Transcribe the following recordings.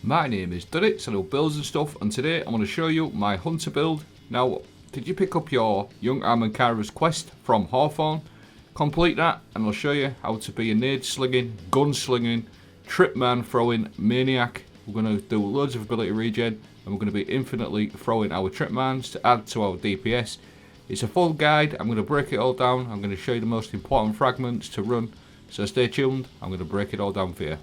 My name is Duritz, I do builds and stuff, and today I'm going to show you my hunter build. Now, did you pick up your young Ahamkara's quest from Hawthorne? Complete that and I'll show you how to be a nade slinging, gun slinging, tripman throwing maniac. We're going to do loads of ability regen and we're going to be infinitely throwing our tripmans to add to our DPS. It's a full guide, I'm going to break it all down, I'm going to show you the most important fragments to run, so stay tuned, I'm going to break it all down for you.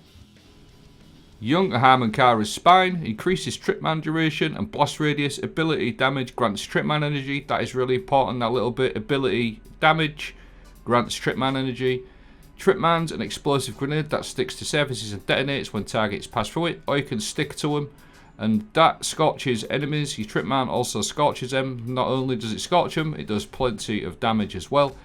Young Ahamkara's spine increases tripman duration and blast radius. Ability damage grants tripman energy. That is really important, that little bit. Ability damage grants tripman energy. Tripman's an explosive grenade that sticks to surfaces and detonates when targets pass through it, or you can stick to them, and that scorches enemies. Your tripman also scorches them. Not only does it scorch them, it does plenty of damage as well.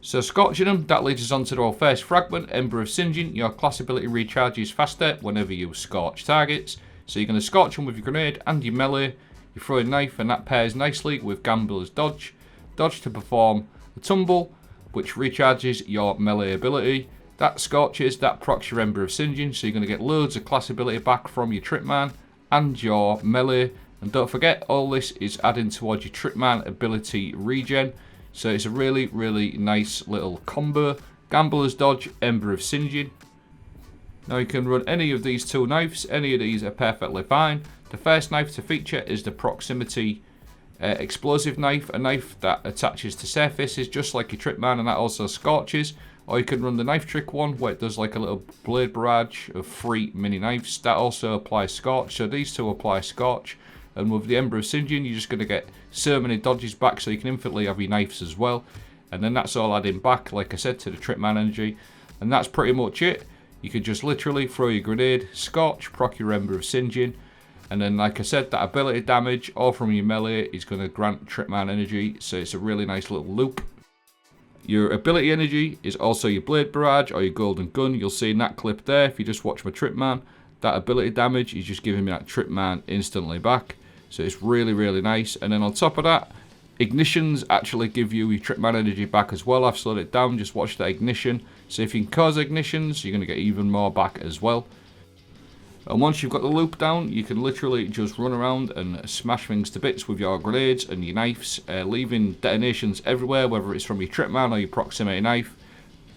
So scorching them, that leads us on to our first fragment, Ember of Sinjin. Your class ability recharges faster whenever you scorch targets. So you're going to scorch them with your grenade and your melee. You throw a knife and that pairs nicely with Gambler's dodge. Dodge to perform a tumble, which recharges your melee ability. That scorches, that procs your Ember of Sinjin, so you're going to get loads of class ability back from your tripman and your melee. And don't forget, all this is adding towards your tripman ability regen. So it's a really, really nice little combo. Gambler's dodge, Ember of Sinjin. Now you can run any of these two knives. Any of these are perfectly fine. The first knife to feature is the proximity explosive knife. A knife that attaches to surfaces just like your tripman, and that also scorches. Or you can run the knife trick one where it does like a little blade barrage of 3 mini knives. That also applies scorch. So these two apply scorch. And with the Ember of Sinjin, you're just going to get so many dodges back, so you can infinitely have your knives as well. And then that's all adding back, like I said, to the tripman energy. And that's pretty much it. You can just literally throw your grenade, scorch, proc your Ember of Sinjin. And then, like I said, that ability damage, all from your melee, is going to grant tripman energy. So it's a really nice little loop. Your ability energy is also your blade barrage or your golden gun. You'll see in that clip there, if you just watch my tripman, that ability damage is just giving me that tripman instantly back. So it's really, really nice. And then on top of that, ignitions actually give you your tripman energy back as well. I've slowed it down, just watch that ignition. So if you can cause ignitions, you're going to get even more back as well. And once you've got the loop down, you can literally just run around and smash things to bits with your grenades and your knives, leaving detonations everywhere, whether it's from your tripman or your proximity knife.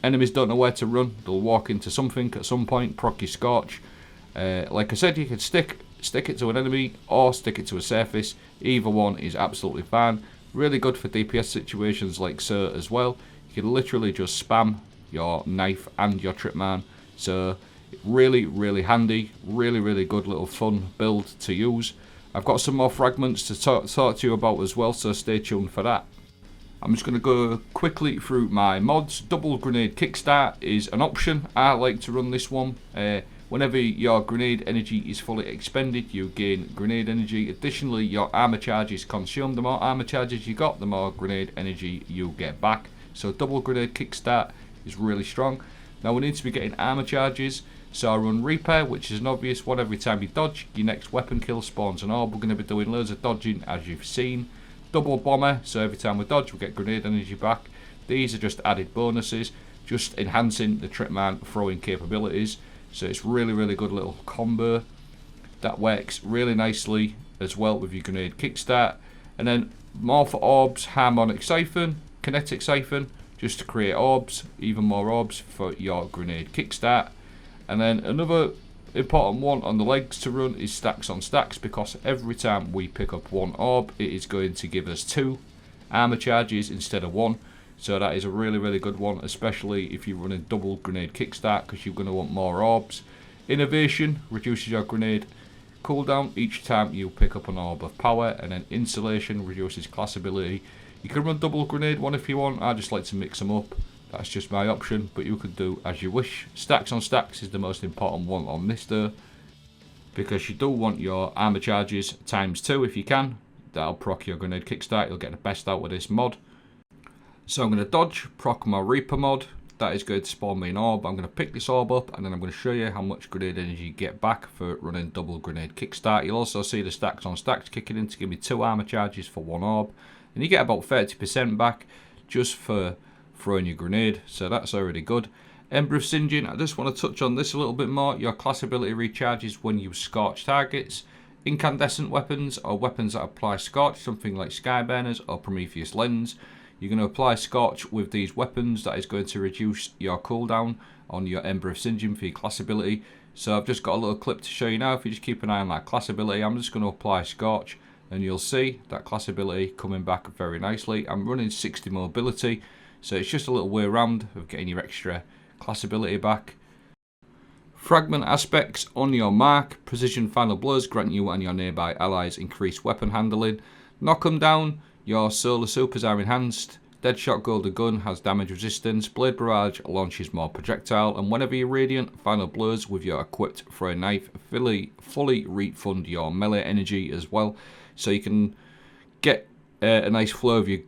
Enemies don't know where to run. They'll walk into something at some point, proc your scorch. Like I said, you can stick it to an enemy or stick it to a surface. Either one is absolutely fine. Really good for DPS situations like so as well. You can literally just spam your knife and your tripman. So really, really handy. Really, really good little fun build to use. I've got some more fragments to talk to you about as well, so stay tuned for that. I'm just going to go quickly through my mods. Double grenade kickstart is an option. I like to run this one. Whenever your grenade energy is fully expended, you gain grenade energy. Additionally, your armor charge is consumed. The more armor charges you got, the more grenade energy you get back. So double grenade kickstart is really strong. Now we need to be getting armor charges. So I run repair, which is an obvious one. Every time you dodge, your next weapon kill spawns an orb. We're going to be doing loads of dodging, as you've seen. Double bomber, so every time we dodge, we get grenade energy back. These are just added bonuses, just enhancing the tripman throwing capabilities. So it's really, really good little combo that works really nicely as well with your grenade kickstart. And then more for orbs, harmonic siphon, kinetic siphon, just to create orbs, even more orbs for your grenade kickstart. And then another important one on the legs to run is stacks on stacks, because every time we pick up one orb, it is going to give us 2 armor charges instead of 1. So that is a really, really good one, especially if you're running double grenade kickstart, because you're going to want more orbs. Innovation reduces your grenade cooldown each time you pick up an orb of power, and then insulation reduces class ability. You can run double grenade one if you want. I just like to mix them up. That's just my option, but you could do as you wish. Stacks on stacks is the most important one on this though, because you do want your armor charges ×2 if you can. That'll proc your grenade kickstart. You'll get the best out of this mod. So I'm going to dodge, proc my Reaper mod. That is going to spawn me an orb. I'm going to pick this orb up, and then I'm going to show you how much grenade energy you get back for running double grenade kickstart. You'll also see the stacks on stacks kicking in to give me 2 armor charges for 1 orb. And you get about 30% back just for throwing your grenade. So that's already good. Ember of Sinjin, I just want to touch on this a little bit more. Your class ability recharges when you scorch targets. Incandescent weapons or weapons that apply scorch, something like Skyburners or Prometheus Lens. You're going to apply scorch with these weapons. That is going to reduce your cooldown on your Ember of Sinjin for your class ability. So I've just got a little clip to show you now. If you just keep an eye on that class ability, I'm just going to apply scorch and you'll see that class ability coming back very nicely. I'm running 60 mobility, so it's just a little way around of getting your extra class ability back. Fragment Aspects on your mark. Precision final blows grant you and your nearby allies increased weapon handling. Knock them down. Your solar supers are enhanced. Deadshot Golden Gun has damage resistance. Blade Barrage launches more projectile. And whenever you're radiant, final blows with your equipped throwing knife fully refund your melee energy as well. So you can get a nice flow of your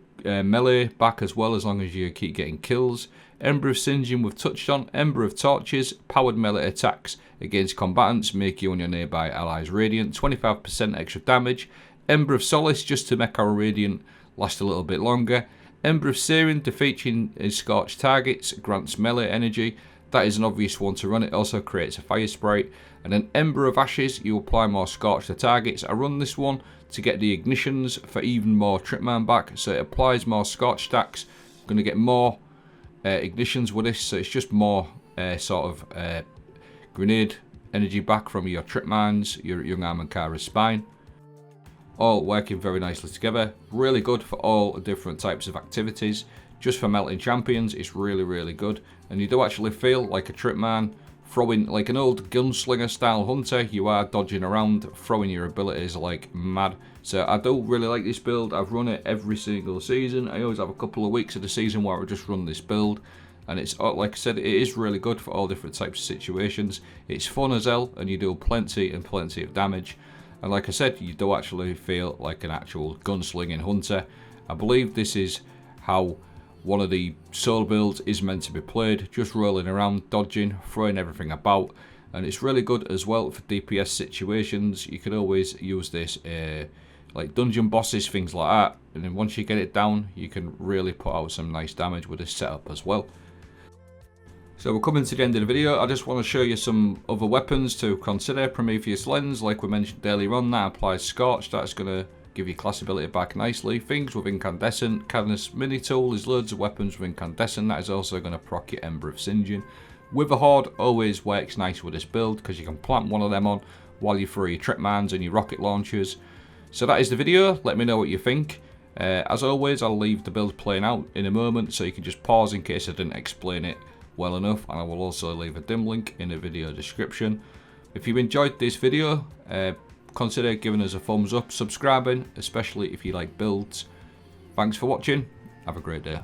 melee back as well, as long as you keep getting kills. Ember of Sinjin we've touched on. Ember of Torches, powered melee attacks against combatants make you and your nearby allies radiant. 25% extra damage. Ember of Solace, just to make our radiant last a little bit longer. Ember of Searing, defeating scorched targets, grants melee energy. That is an obvious one to run. It also creates a fire sprite. And then Ember of Ashes, you apply more scorch to targets. I run this one to get the ignitions for even more Tripmine back. So it applies more scorch stacks. I'm going to get more ignitions with this. So it's just more grenade energy back from your Tripmines, your young Ahamkara's spine. All working very nicely together. Really good for all different types of activities. Just for melting champions, it's really good. And you do actually feel like a Tripmine throwing, like an old gunslinger style hunter. You are dodging around, throwing your abilities like mad. So I do really like this build. I've run it every single season. I always have a couple of weeks of the season where I just run this build. And it's, like I said, it is really good for all different types of situations. It's fun as hell, and you do plenty of damage. And like I said, you do actually feel like an actual gunslinging hunter. I believe this is how one of the solo builds is meant to be played. Just rolling around, dodging, throwing everything about. And it's really good as well for DPS situations. You can always use this like dungeon bosses, things like that. And then once you get it down, you can really put out some nice damage with this setup as well. So we're coming to the end of the video. I just want to show you some other weapons to consider. Prometheus Lens, like we mentioned earlier on, that applies Scorch. That's going to give you class ability back nicely. Things with Incandescent. Cadmus Mini Tool is loads of weapons with Incandescent. That is also going to proc your Ember of Sinjin. Wither Horde always works nice with this build because you can plant one of them on while you throw your Tripmines and your rocket launchers. So that is the video. Let me know what you think. As always, I'll leave the build playing out in a moment, so you can just pause in case I didn't explain it well enough, and I will also leave a dim link in the video description. If you enjoyed this video, consider giving us a thumbs up, subscribing, especially if you like builds. Thanks for watching. Have a great day.